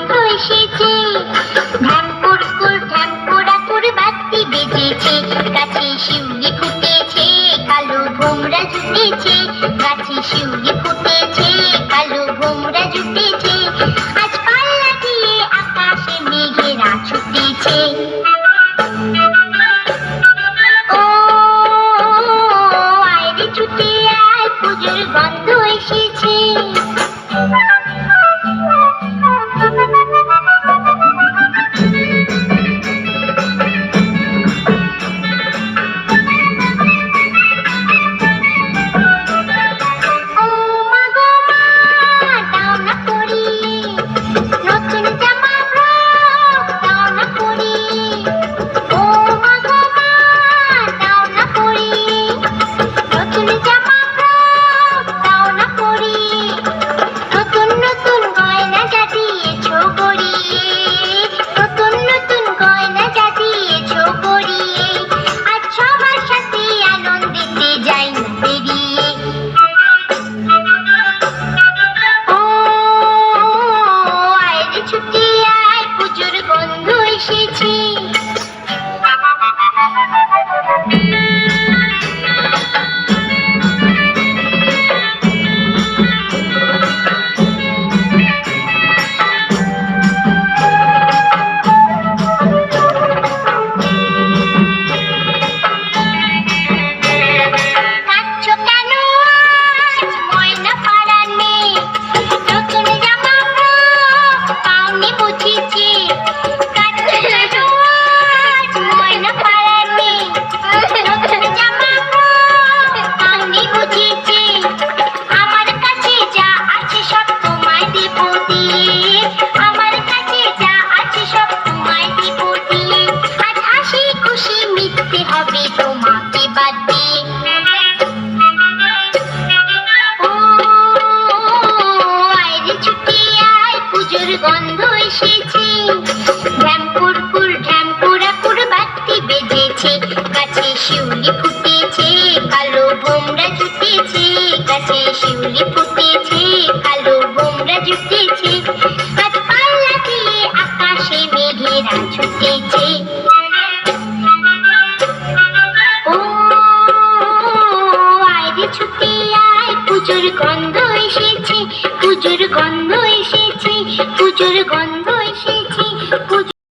গন্ধ এসেছে, ঢ্যামকুর বাতি বেজেছে, গাছে শিউলি ফুটেছে, কালো ভোমরা জুটেছে, গাছে শিউলি ফুটেছে, কালো ভোমরা জুটেছে, আজ পাল্লা দিয়ে আকাশে মেঘেরা ছুটেছে। ও আয়রে ছুটে আয়, পুজোর গন্ধ এসেছে। গন্ধ এসেছে, ঢ্যামকুর বাতি বেজেছে, গাছে শিউলি ফুটেছে, কালো ভোমরা জুটেছে, গাছে শিউলি ফুটেছে, কালো ভোমরা জুটেছে, আজ পাল্লা দিয়ে আকাশে মেঘেরা ছুটেছে। ও আয়রে ছুটে আয়, পুজোর গন্ধ এসেছে, পুজোর গন্ধ এসেছে, পুজোর গন্ধ